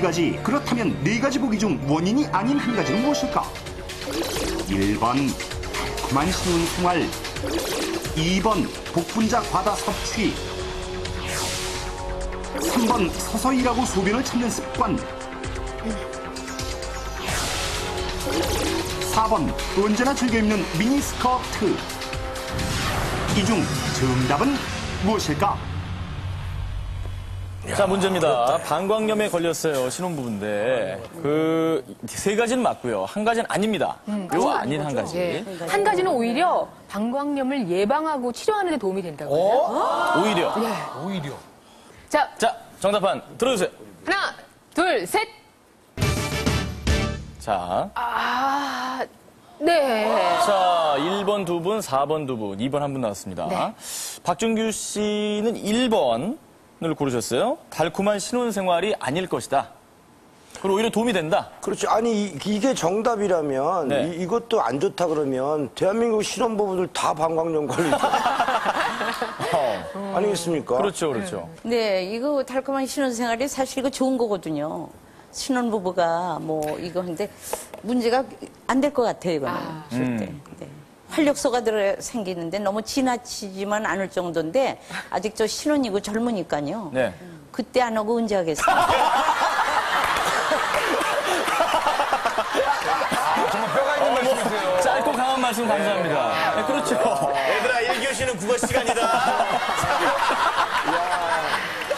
가지. 그렇다면 네 가지 보기 중 원인이 아닌 한 가지는 무엇일까? 1번 달콤한 신혼생활, 2번 복분자 과다 섭취, 3번 서서 일하고 소변을 참는 습관, 4번 언제나 즐겨 입는 미니스커트. 이 중 정답은 무엇일까? 자, 문제입니다. 방광염에 걸렸어요. 신혼부부인데. 그 세 가지는 맞고요. 한 가지는 아닙니다. 요 아닌 한 가지. 예. 한 가지는 오히려 방광염을 예방하고 치료하는 데 도움이 된다고요. 오히려. 오히려. 자, 정답판 들어주세요. 하나, 둘, 셋. 자, 네. 자, 1번 두 분, 4번 두 분, 2번 한 분 나왔습니다. 네. 박준규 씨는 1번을 고르셨어요. 달콤한 신혼생활이 아닐 것이다. 그리고 오히려 도움이 된다. 그렇죠. 아니 이게 정답이라면 네. 이것도 안 좋다 그러면 대한민국 신혼부부들 다 방광염 걸리죠. 아니겠습니까? 그렇죠, 그렇죠. 네, 이거 달콤한 신혼생활이 사실 이거 좋은 거거든요. 신혼부부가 뭐 이거 근데 문제가 안 될 것 같아요, 이거는. 절대. 네. 활력소가 생기는데 너무 지나치지만 않을 정도인데 아직 저 신혼이고 젊으니까요. 네. 그때 안 하고 언제 하겠어요? 정말 뼈가 있는 말씀이세요. 짧고 강한 말씀 감사합니다. 네, 그렇죠. 얘들아, 1교시는 국어 시간이다.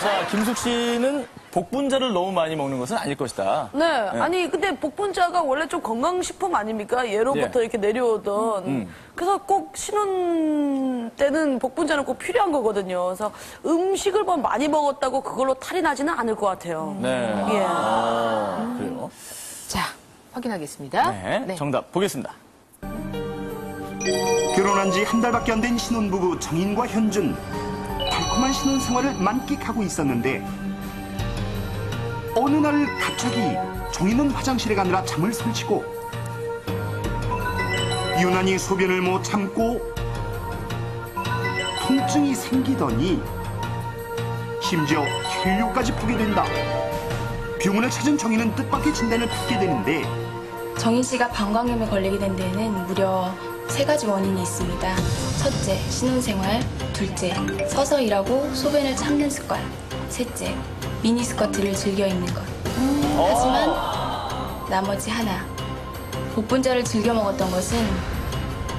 자, 김숙 씨는 복분자를 너무 많이 먹는 것은 아닐 것이다. 네. 아니 근데 복분자가 원래 좀 건강식품 아닙니까? 예로부터 예. 이렇게 내려오던. 그래서 꼭 신혼 때는 복분자는 꼭 필요한 거거든요. 그래서 음식을 뭐 많이 먹었다고 그걸로 탈이 나지는 않을 것 같아요. 네. 예. 그래요. 자, 확인하겠습니다. 네, 정답 보겠습니다. 결혼한 지 한 달밖에 안 된 신혼부부 정인과 현준. 달콤한 신혼생활을 만끽하고 있었는데 어느 날 갑자기 정인은 화장실에 가느라 잠을 설치고 유난히 소변을 못 참고 통증이 생기더니 심지어 혈뇨까지 보게 된다. 병원을 찾은 정인은 뜻밖의 진단을 받게 되는데 정인 씨가 방광염에 걸리게 된 데에는 무려 3가지 원인이 있습니다. 첫째, 신혼생활. 둘째, 서서 일하고 소변을 참는 습관. 셋째, 미니스커트를 즐겨 입는 것. 하지만 나머지 하나, 복분자를 즐겨 먹었던 것은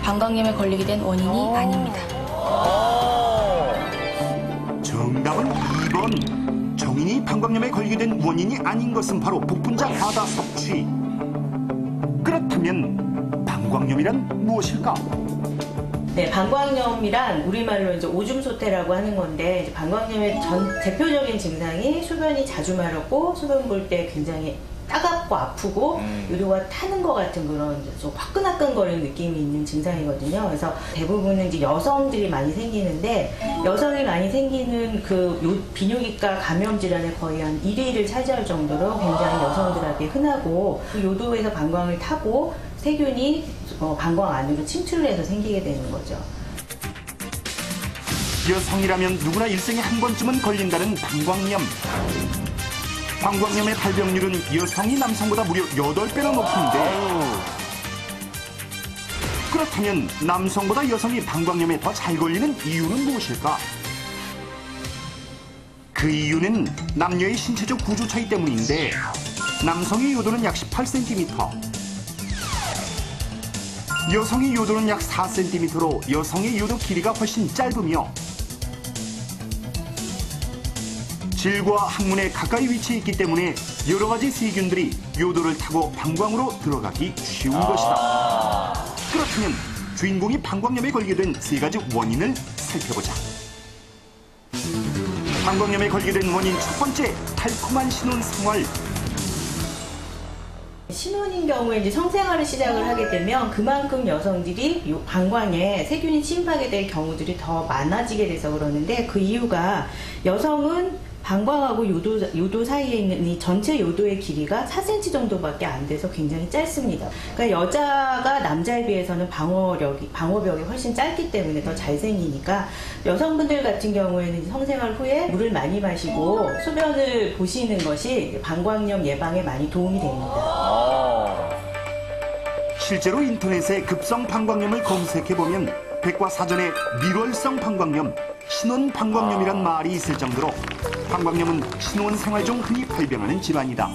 방광염에 걸리게 된 원인이 아닙니다. 정답은 2번. 정인이 방광염에 걸리게 된 원인이 아닌 것은 바로 복분자 과다 섭취. 그렇다면 방광염이란 무엇일까? 네, 방광염이란 우리말로 이제 오줌 소태라고 하는 건데 이제 방광염의 대표적인 증상이 소변이 자주 마렵고 소변 볼 때 굉장히 따갑고 아프고 요도가 타는 것 같은 그런 좀 화끈화끈거리는 느낌이 있는 증상이거든요. 그래서 대부분은 이제 여성들이 많이 생기는데 여성이 많이 생기는 그 비뇨기과 감염 질환의 거의 한 1위를 차지할 정도로 굉장히 여성들에게 흔하고 그 요도에서 방광을 타고 세균이 방광 안으로 침투를 해서 생기게 되는 거죠. 여성이라면 누구나 일생에 한 번쯤은 걸린다는 방광염. 방광염의 발병률은 여성이 남성보다 무려 8배나 높은데 그렇다면 남성보다 여성이 방광염에 더 잘 걸리는 이유는 무엇일까? 그 이유는 남녀의 신체적 구조 차이 때문인데 남성의 요도는 약 18cm, 여성의 요도는 약 4cm로 여성의 요도 길이가 훨씬 짧으며 질과 항문에 가까이 위치해 있기 때문에 여러 가지 세균들이 요도를 타고 방광으로 들어가기 쉬운 것이다. 그렇다면 주인공이 방광염에 걸리게 된 3가지 원인을 살펴보자. 방광염에 걸리게 된 원인 첫 번째, 달콤한 신혼생활. 신혼인 경우에 이제 성생활을 시작을 하게 되면 그만큼 여성들이 요 방광에 세균이 침입하게 될 경우들이 더 많아지게 돼서 그러는데 그 이유가 여성은 방광하고 요도 사이에 있는 이 전체 요도의 길이가 4cm 정도밖에 안 돼서 굉장히 짧습니다. 그러니까 여자가 남자에 비해서는 방어벽이 훨씬 짧기 때문에 더 잘생기니까 여성분들 같은 경우에는 성생활 후에 물을 많이 마시고 소변을 보시는 것이 방광염 예방에 많이 도움이 됩니다. 실제로 인터넷에 급성 방광염을 검색해보면 백과사전에 밀월성 방광염, 신원 방광염이란 말이 있을 정도로 방광염은 신혼 생활 중 흔히 발병하는 질환이다.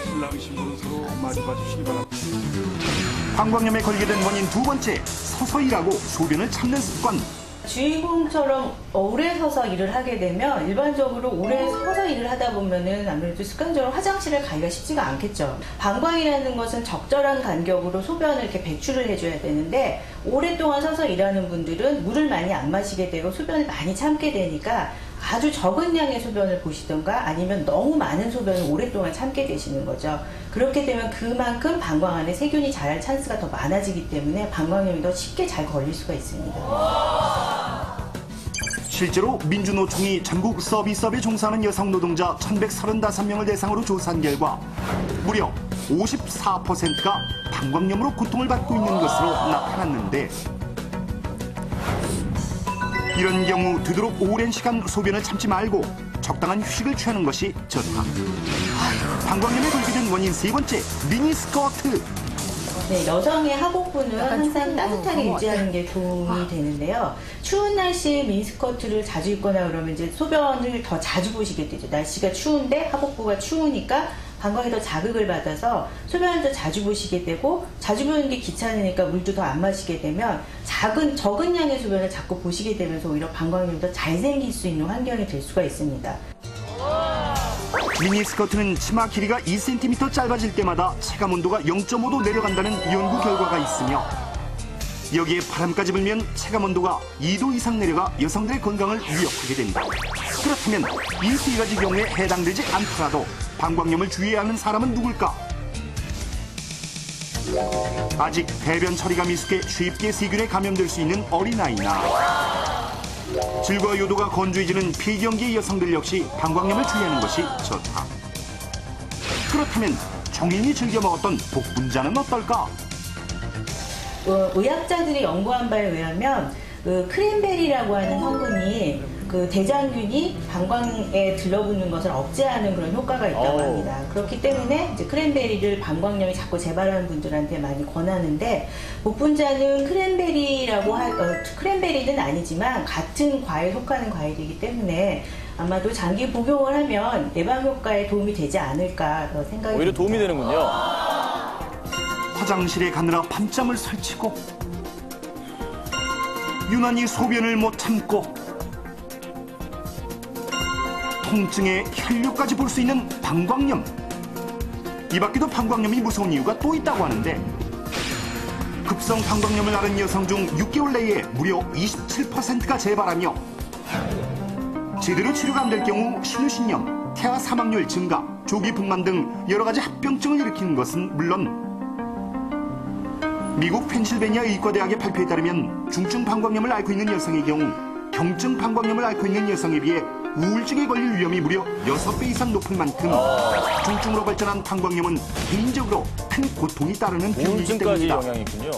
신랑 신부는 서로 많이 봐주시기 바랍니다. 방광염에 걸리게 된 원인 두 번째, 서서 일하고 소변을 참는 습관. 주인공처럼 오래 서서 일을 하게 되면 일반적으로 오래 서서 일을 하다 보면은 아무래도 습관적으로 화장실을 가기가 쉽지가 않겠죠. 방광이라는 것은 적절한 간격으로 소변을 이렇게 배출을 해줘야 되는데 오랫동안 서서 일하는 분들은 물을 많이 안 마시게 되고 소변을 많이 참게 되니까 아주 적은 양의 소변을 보시던가 아니면 너무 많은 소변을 오랫동안 참게 되시는 거죠. 그렇게 되면 그만큼 방광 안에 세균이 자랄 찬스가 더 많아지기 때문에 방광염이 더 쉽게 잘 걸릴 수가 있습니다. 실제로 민주노총이 전국 서비스업에 종사하는 여성 노동자 1,135명을 대상으로 조사한 결과 무려 54%가 방광염으로 고통을 받고 있는 것으로 나타났는데 이런 경우 되도록 오랜 시간 소변을 참지 말고 적당한 휴식을 취하는 것이 좋다. 방광염에 걸리게 된 원인 세 번째, 미니스커트. 네, 여성의 하복부는 항상 따뜻하게 유지하는 게 도움이 되는데요. 추운 날씨에 미니스커트를 자주 입거나 그러면 이제 소변을 더 자주 보시게 되죠. 날씨가 추운데 하복부가 추우니까 방광이 더 자극을 받아서 소변을 더 자주 보시게 되고 자주 보는 게 귀찮으니까 물도 더 안 마시게 되면 적은 양의 소변을 자꾸 보시게 되면서 오히려 방광염이 더 잘 생길 수 있는 환경이 될 수가 있습니다. 미니스커트는 치마 길이가 2cm 짧아질 때마다 체감 온도가 0.5도 내려간다는 연구 결과가 있으며 여기에 바람까지 불면 체감 온도가 2도 이상 내려가 여성들의 건강을 위협하게 된다. 그렇다면 이 세 가지 경우에 해당되지 않더라도 방광염을 주의해야 하는 사람은 누굴까? 아직 배변 처리가 미숙해 쉽게 세균에 감염될 수 있는 어린아이나 질과 요도가 건조해지는 폐경기 여성들 역시 방광염을 주의하는 것이 좋다. 그렇다면 정인이 즐겨 먹었던 복분자는 어떨까? 의학자들이 연구한 바에 의하면 크랜베리라고 하는 성분이 대장균이 방광에 들러붙는 것을 억제하는 그런 효과가 있다고 합니다. 그렇기 때문에 이제 크랜베리를 방광염이 자꾸 재발하는 분들한테 많이 권하는데 복분자는 크랜베리는 아니지만 같은 과에 속하는 과일이기 때문에 아마도 장기 복용을 하면 예방 효과에 도움이 되지 않을까 생각이 오히려 도움이 듭니다. 되는군요. 화장실에 가느라 밤잠을 설치고 유난히 소변을 못 참고 통증에 혈류까지 볼 수 있는 방광염. 이 밖에도 방광염이 무서운 이유가 또 있다고 하는데 급성 방광염을 앓은 여성 중 6개월 내에 무려 27%가 재발하며 제대로 치료가 안 될 경우 신우신염, 태아 사망률 증가, 조기 분만 등 여러 가지 합병증을 일으키는 것은 물론 미국 펜실베니아 의과대학의 발표에 따르면 중증 방광염을 앓고 있는 여성의 경우 경증 방광염을 앓고 있는 여성에 비해 우울증에 걸릴 위험이 무려 6배 이상 높을 만큼 중증으로 발전한 방광염은 개인적으로 큰 고통이 따르는 병이기 우울증까지 때문이다. 영향이 있군요.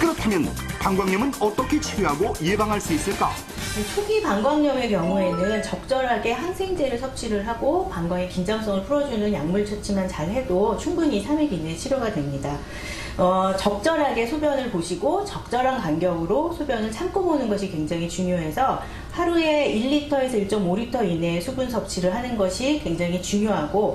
그렇다면 방광염은 어떻게 치료하고 예방할 수 있을까? 초기 방광염의 경우에는 적절하게 항생제를 섭취를 하고 방광의 긴장성을 풀어주는 약물 처치만 잘 해도 충분히 3일 이내에 치료가 됩니다. 적절하게 소변을 보시고 적절한 간격으로 소변을 참고 보는 것이 굉장히 중요해서 하루에 1리터에서 1.5리터 이내의 수분 섭취를 하는 것이 굉장히 중요하고